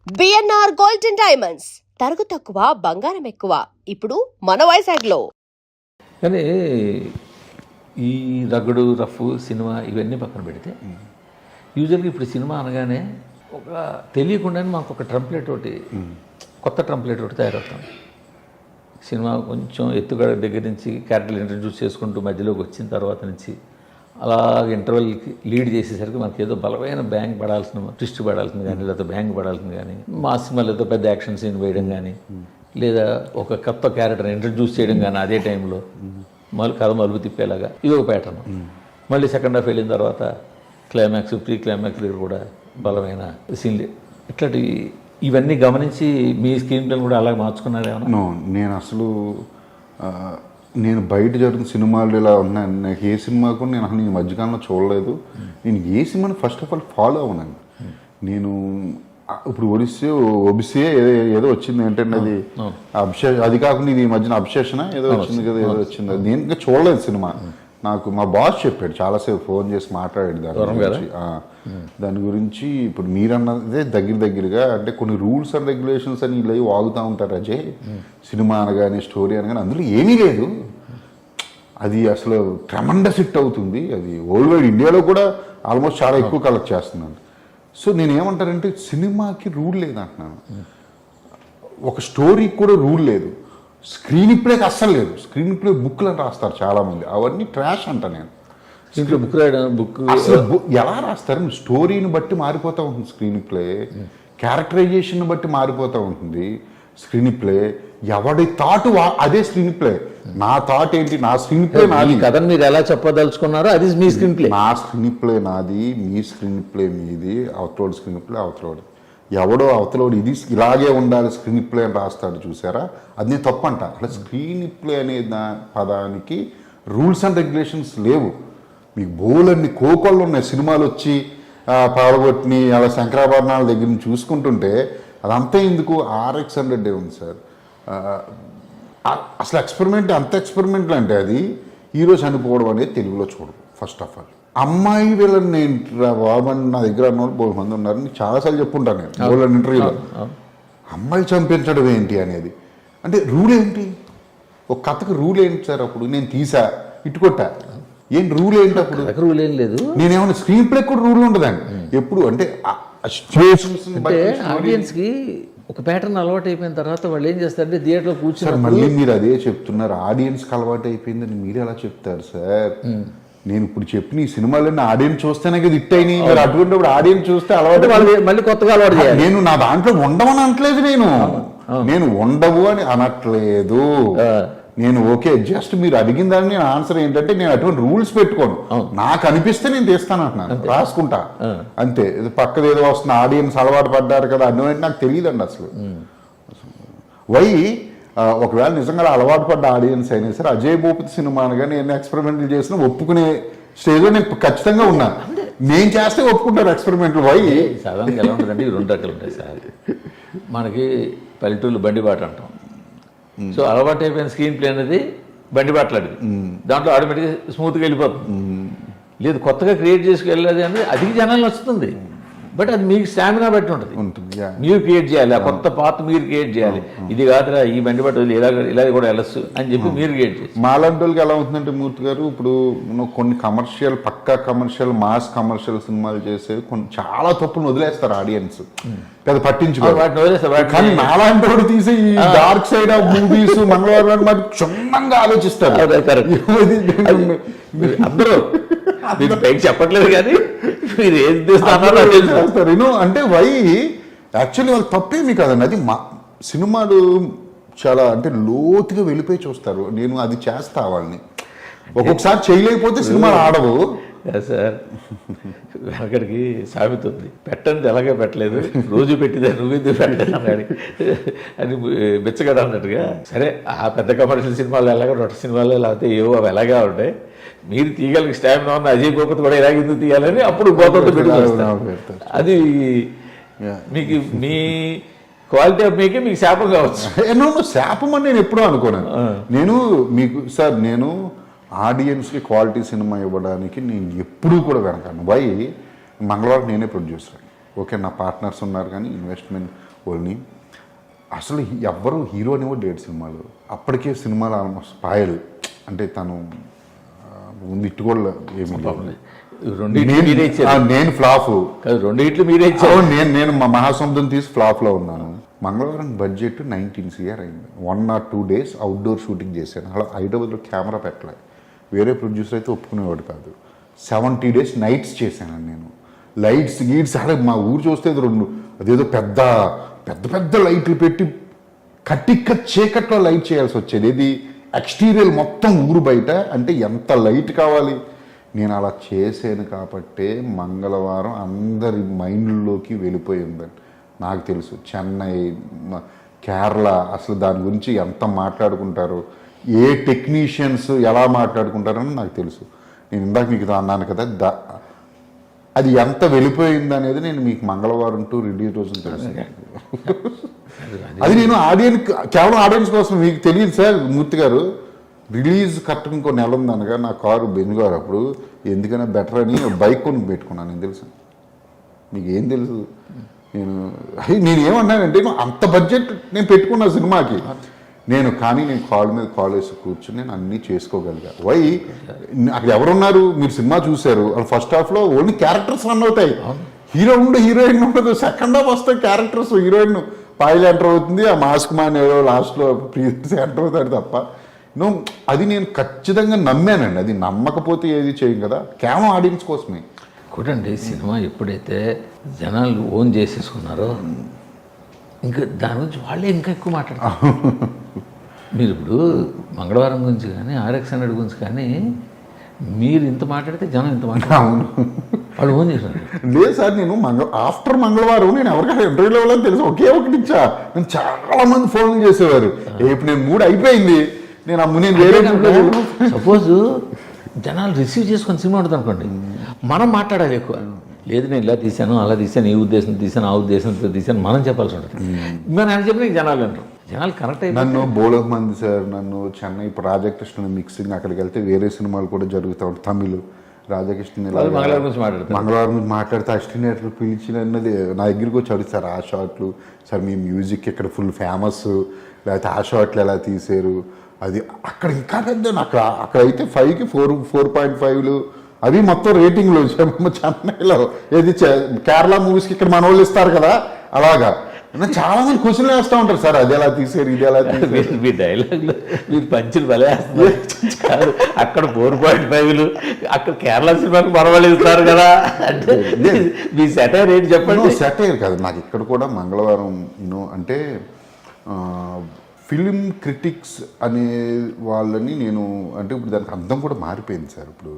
BNR gold and diamonds తరుగు తక్కువ బంగారం ఎక్కువ ఇప్పుడు మన వైజాగ్లో. కానీ ఈ రగడు రఫ్ సినిమా ఇవన్నీ పక్కన పెడితే యూజువల్గా ఇప్పుడు సినిమా అనగానే ఒక తెలియకుండానే మాకు ఒక ట్రంప్లెట్ ఒకటి కొత్త ట్రంప్లెట్ ఒకటి తయారవుతుంది. సినిమా కొంచెం ఎత్తుగడ దగ్గర నుంచి క్యారెక్టర్లు ఇంట్రడ్యూస్ చేసుకుంటూ మధ్యలోకి వచ్చిన తర్వాత నుంచి అలా ఇంటర్వెల్కి లీడ్ చేసేసరికి మనకి ఏదో బలమైన బ్యాంక్ పడాల్సిన ట్విస్ట్ పడాల్సింది కానీ లేదా బ్యాంక్ పడాల్సింది కానీ మా సినిమాలో ఏదో పెద్ద యాక్షన్ సీన్ వేయడం కానీ లేదా ఒక కొత్త క్యారెక్టర్ని ఇంట్రడ్యూస్ చేయడం కానీ అదే టైంలో కథ మలుపు తిప్పేలాగా ఇది ఒక ప్యాటర్న్. మళ్ళీ సెకండ్ హాఫ్ వెళ్ళిన తర్వాత క్లైమాక్స్ ప్రీ క్లైమాక్స్ దగ్గర కూడా బలమైన సీన్లు ఇట్లాంటి ఇవన్నీ గమనించి మీ స్క్రీన్ ప్లేని కూడా అలాగే మార్చుకున్నారేమో. నేను అసలు నేను బయట జరుగుతున్న సినిమాలు ఇలా ఉన్నాను. నాకు ఏ సినిమా కూడా నేను అసలు ఈ మధ్యకాలంలో చూడలేదు. నేను ఏ సినిమాని ఫస్ట్ ఆఫ్ ఆల్ ఫాలో అవునాను. నేను ఇప్పుడు ఒబిసే ఏదో వచ్చింది ఏంటంటే అది అది కాకుండా ఇది ఈ మధ్యన అబ్సెషన్ ఏదో వచ్చింది కదా, ఏదో వచ్చింది. నేను ఇంకా చూడలేదు సినిమా. నాకు మా బాస్ చెప్పాడు, చాలాసేపు ఫోన్ చేసి మాట్లాడాడు దాని గురించి. ఇప్పుడు మీరన్నదే దగ్గరగా అంటే కొన్ని రూల్స్ అండ్ రెగ్యులేషన్స్ అని ఇలా వాగుతూ ఉంటారు అజయ్. సినిమా అనగానే స్టోరీ అనగానే అందులో ఏమీ లేదు. అది అసలు ట్రెమండస్ హిట్ అవుతుంది. అది వరల్డ్ వైడ్ ఇండియాలో కూడా ఆల్మోస్ట్ చాలా ఎక్కువ కలెక్ట్ చేస్తున్నాను. సో నేనేమంటానంటే సినిమాకి రూల్ లేదంటున్నాను, ఒక స్టోరీకి కూడా రూల్ లేదు, స్క్రీన్ ప్లేకి అస్సలు లేదు. స్క్రీన్ ప్లే బుక్లు అని రాస్తారు చాలామంది, అవన్నీ ట్రాష్ అంట. నేను ఇంట్లో బుక్ రాయడం బుక్ అసలు ఎలా రాస్తారు? స్టోరీని బట్టి మారిపోతూ ఉంటుంది స్క్రీన్ ప్లే, క్యారెక్టరైజేషన్ బట్టి మారిపోతూ ఉంటుంది స్క్రీన్ ప్లే. ఎవడి థాట్ అదే స్క్రీన్ ప్లే. నా థాట్ ఏంటి, నా స్క్రీన్ ప్లే నాది. కథను మీరు ఎలా చెప్పదలుచుకున్నారో అది మీ స్క్రీన్ ప్లే. నా స్క్రీన్ ప్లే నాది, మీ స్క్రీన్ ప్లే మీది, అవతలోడు స్క్రీన్ ప్లే అవతలోడు. ఎవడో అవతలోడు ఇది ఇలాగే ఉండాలి స్క్రీన్ ప్లే అని రాస్తాడు చూసారా, అది నేను తప్పంట. అసలు స్క్రీన్ ప్లే అనే పదానికి రూల్స్ అండ్ రెగ్యులేషన్స్ లేవు. మీకు బోలన్ని కోకొళ్ళు ఉన్నాయి సినిమాలు వచ్చి పాల్గొట్టిని అలా శంకరాభరణాల దగ్గర నుంచి చూసుకుంటుంటే అదంతా ఎందుకు. RX-100 ఉంది సార్. అసలు ఎక్స్పెరిమెంట్ అంత ఎక్స్పెరిమెంట్లు అంటే అది హీరో చనిపోవడం అనేది తెలుగులో చూడదు. ఫస్ట్ ఆఫ్ ఆల్ అమ్మాయి వీళ్ళని నేను బాబని నా దగ్గర అన్న వాళ్ళు 10 మంది ఉన్నారు, నీకు చాలాసార్లు చెప్పుంటాను నేను బోలన్ ఇంటర్వ్యూలో. అమ్మాయి చంపించడం ఏంటి అనేది అంటే రూల్ ఏంటి, ఒక కథకు రూల్ ఏంటి సార్? అప్పుడు నేను తీసా ఇట్టుకొట్టా, ఏం రూల్ ఏంటి? అప్పుడు రూల్ ఏం లేదు. నేనేమన్నా స్క్రీన్ ప్లే కూడా రూల్ ఉండదండి ఎప్పుడు అంటే ఆడియన్స్ కి ఒక ప్యాటర్న్ అలవాటు అయిపోయిన తర్వాత వాళ్ళు ఏం చేస్తారంటే థియేటర్లో కూర్చొని మళ్ళీ మీరు అదే చెప్తున్నారు, ఆడియన్స్కి అలవాటు అయిపోయిందని మీరు ఎలా చెప్తారు సార్? నేను ఇప్పుడు చెప్పిన ఈ సినిమాలన్నీ ఆడియన్స్ చూస్తేనే కదా హిట్ అయినాయి. మరి అటువంటి ఆడియన్స్ చూస్తే అలవాటు మళ్ళీ కొత్తగా అలవాటు చేయాలి. నేను నా దాంట్లో ఉండవని అనట్లేదు, నేను ఉండవు అని అనట్లేదు. నేను ఓకే, జస్ట్ మీరు అడిగిన దాన్ని నేను ఆన్సర్ ఏంటంటే నేను అటువంటి రూల్స్ పెట్టుకోను. నాకు అనిపిస్తే నేను తీస్తాను అంటున్నాను, రాసుకుంటా అంతే. పక్కన ఏదో వస్తున్న ఆడియన్స్ అలవాటు పడ్డారు కదా అన్నట్టు నాకు తెలియదండి అసలు. ఒకవేళ నిజంగా అలవాటు పడ్డ ఆడియన్స్ అయినా సరే అజయ్ భూపతి సినిమా అనగా నేను ఎక్స్పెరిమెంట్లు చేసినా ఒప్పుకునే స్టేజ్లో నేను ఖచ్చితంగా ఉన్నాను. నేను చేస్తే ఒప్పుకుంటాను ఎక్స్పెరిమెంట్లు. సాధారణంగా ఎలా ఉంటుందంటే 2 రకాలు ఉంటాయి సార్. మనకి పల్లెటూళ్ళు బండిబాట అంటాం. సో అలవాటు అయిపోయిన స్క్రీన్ ప్లే అనేది బండిబాటలాంటిది, దాంట్లో ఆటోమేటిక్గా స్మూత్గా వెళ్ళిపోతుంది. లేదు కొత్తగా క్రియేట్ చేసుకెళ్ళేది అనేది అది జనాలు వస్తుంది, బట్ అది మీకు స్టామినా బట్టి ఉంటుంది. మీరు క్రియేట్ చేయాలి, ఆ కొత్త పాత మీరు క్రియేట్ చేయాలి. ఇది కాదురా ఈ బండిబాట ఇలా కూడా వెళ్ళొచ్చు అని చెప్పి మీరు క్రియేట్ చేయాలి. మాలాంటి వాళ్ళకి ఎలా అవుతుందంటే మూర్తి గారు, ఇప్పుడు కొన్ని కమర్షియల్ పక్కా కమర్షియల్ మాస్ కమర్షియల్ సినిమాలు చేసే కొన్ని చాలా తప్పులు వదిలేస్తారు ఆడియన్స్, పెద్ద పట్టించుకోవాలి. కానీ నాలాంటి వాడు తీసే ఈ డార్క్ సైడ్ ఆఫ్ మూవీస్ మంగళవారం మరి క్షుణ్ణంగా ఆలోచిస్తారు అందరూ. చెప్పట్లేదు కానీ మీరు ఏం చేస్తారు అంటే యాక్చువల్లీ వాళ్ళు తప్పేమి కదండి. అది సినిమాలు చాలా అంటే లోతుగా వెళ్ళిపోయి చూస్తారు. నేను అది చేస్తా వాళ్ళని, ఒక్కొక్కసారి చేయలేకపోతే సినిమాలు ఆడవు సార్. అక్కడికి సామెత ఉంది, పెట్టండి ఎలాగే పెట్టలేదు, రోజు పెట్టిదే నువ్వెందుకు పెట్టలేదు అన్నాడు అని బిచ్చగడ అన్నట్టుగా. సరే ఆ పెద్ద కమర్షియల్ సినిమాలు ఎలాగో 2 సినిమాలు లేకపోతే ఏవో అవి ఎలాగా ఉంటాయి. మీరు తీయగలిగి స్టామినా ఉన్న అజయ్ భూపతి కూడా ఎలాగెందుకు తీయాలని అప్పుడు గోపంతో పెట్టుకుంటారు. అది మీకు మీ క్వాలిటీ ఆఫ్ మేకే మీకు శాపం కావచ్చు. శాపం అని నేను ఎప్పుడూ అనుకోను. నేను మీకు సార్ నేను ఆడియన్స్కి క్వాలిటీ సినిమా ఇవ్వడానికి నేను ఎప్పుడూ కూడా వెనకాను. మంగళవారం నేనే ప్రొడ్యూసర్. ఓకే, నా పార్ట్నర్స్ ఉన్నారు కానీ ఇన్వెస్ట్మెంట్ వాళ్ళని. అసలు ఎవ్వరు హీరో అనేవాడు లేడు సినిమాలో. అప్పటికే సినిమాలు ఆల్మోస్ట్ పాయలు, అంటే తను ముందు ఇట్టు కూడా ఏమి నేను ఫ్లాప్, రెండిట్లు మీరే ఇచ్చారు. నేను మా మహాసముద్రం తీసి ఫ్లాప్లో ఉన్నాను. మంగళవారం బడ్జెట్ 19 CR అయింది. 1 or 2 days అవుట్డోర్ షూటింగ్ చేశాను. అలా హైదరాబాద్లో కెమెరా పెట్టలే, వేరే ప్రొడ్యూసర్ అయితే ఒప్పుకునేవాడు కాదు. 70 days నైట్స్ చేశాను నేను. లైట్స్ గీట్స్ అలా మా ఊరు చూస్తే అదేదో పెద్ద పెద్ద పెద్ద లైట్లు పెట్టి కట్టిక్క చీకట్లో లైట్ చేయాల్సి వచ్చేది. ఇది ఎక్స్టీరియర్ మొత్తం ఊరు బయట, అంటే ఎంత లైట్ కావాలి. నేను అలా చేశాను కాబట్టే మంగళవారం అందరి మైండ్లోకి వెళ్ళిపోయిందని నాకు తెలుసు. చెన్నై, కేరళ అసలు దాని గురించి ఎంత మాట్లాడుకుంటారో, ఏ టెక్నీషియన్స్ ఎలా మాట్లాడుకుంటారని నాకు తెలుసు. నేను ఇందాక మీకు అన్నాను కదా, అది ఎంత వెళ్ళిపోయింది అనేది నేను మీకు మంగళవారం టు రిలీజ్ రోజున తెలుసు. అది నేను కేవలం ఆడియన్స్ కోసం, మీకు తెలియదు సార్ మూర్తి గారు, రిలీజ్ కరెక్ట్గా ఇంకో నెల ఉంది అనగా నా కారు బెంజ్ గారు అప్పుడు ఎందుకైనా బెటర్ అని బైక్ కొని పెట్టుకున్నాను. నేను తెలుసు, మీకు ఏం తెలుసు. నేను ఏమన్నానంటే అంత బడ్జెట్ నేను పెట్టుకున్నా సినిమాకి కానీ నేను కాల్ మీద కాల్ వేసి కూర్చొని నేను అన్నీ చేసుకోగలిగా. వై అక్కడ ఎవరున్నారు, మీరు సినిమా చూశారు, ఫస్ట్ హాఫ్లో ఓన్లీ క్యారెక్టర్స్ రన్ అవుతాయి, హీరో ఉండు హీరోయిన్ ఉండదు. సెకండ్ హాఫ్ వస్తాయి క్యారెక్టర్స్, హీరోయిన్ పాయిల్ ఎంటర్ అవుతుంది, ఆ మాస్క్ మ్యాన్ ఎవరో లాస్ట్లో ప్రీన్స్ ఎంటర్ అవుతాడు తప్ప. అది నేను ఖచ్చితంగా నమ్మానండి. అది నమ్మకపోతే ఏది చేయం కదా, కేవలం ఆడియన్స్ కోసమే. చూడండి, సినిమా ఎప్పుడైతే జనాలు ఓన్ చేసేసుకున్నారో ఇంకా దాని గురించి వాళ్ళే ఇంకా ఎక్కువ మాట్లాడతారు. మీరు ఇప్పుడు మంగళవారం గురించి కానీ RX 100 గురించి కానీ మీరు ఇంత మాట్లాడితే జనం ఇంత మాట్లాడారు, వాళ్ళు ఓన్ చేసినారు. లేదు సార్, నేను ఆఫ్టర్ మంగళవారం నేను ఎవరికైనా ఇంటర్వ్యూలో వెళ్ళని తెలుసు, ఒకే ఒకటి ఇచ్చా. నేను చాలా మంది ఫోన్లు చేసేవారు, ఇప్పుడు నేను మూడు అయిపోయింది, నేను వేరే సపోజ్ జనాలు రిసీవ్ చేసుకొని సినిమా ఉంటుంది అనుకోండి, మనం మాట్లాడాలి ఎక్కువ. లేదు నేను ఇలా తీశాను, అలా తీశాను, ఈ ఉద్దేశం తీశాను, ఆ ఉద్దేశంతో తీశాను, మనం చెప్పాల్సి ఉంటుంది. మనం ఆయన చెప్పిన జనాలు అంటారు, జనాలు కరెక్ట్ అయ్యి. నన్ను బోలక మంది సార్, నన్ను చెన్నై ఇప్పుడు రాధాకృష్ణ మిక్సింగ్ అక్కడికి వెళ్తే వేరే సినిమాలు కూడా జరుగుతూ ఉంటాయి. తమిళ్ రాధాకృష్ణ మంగళవారం గురించి మాట్లాడతారు, మంగళవారం గురించి మాట్లాడితే అసిస్టెంట్ పిలిచినది నా దగ్గరికి వచ్చి అడుగుతారు ఆ షాట్లు సార్, మీ మ్యూజిక్ ఇక్కడ ఫుల్ ఫేమస్, లేకపోతే ఆ షాట్లు ఎలా తీశారు. అది అక్కడ ఇంకా పెద్ద, అక్కడైతే 5కి 4.5 అవి మొత్తం రేటింగ్లు చెన్నైలో. ఏది కేరళ మూవీస్కి ఇక్కడ మన వాళ్ళు ఇస్తారు కదా, అలాగా చాలా మంది క్వశ్చన్లు వేస్తూ ఉంటారు సార్, అది ఎలా తీసారు, ఇది ఎలా తీసారు. మీ డైలాగ్లో మీరు పంచులు భలే వేస్తున్నారు. అక్కడ 4.5 అక్కడ కేరళ సినిమాకి మన వాళ్ళు ఇస్తారు కదా అంటే మీ సెటైర్ ఏంటి చెప్పండి. సెటైర్ కాదు, నాకు ఇక్కడ కూడా మంగళవారం అంటే ఫిలిం క్రిటిక్స్ అనే వాళ్ళని నేను అంటే ఇప్పుడు దానికి అర్థం కూడా మారిపోయింది సార్. ఇప్పుడు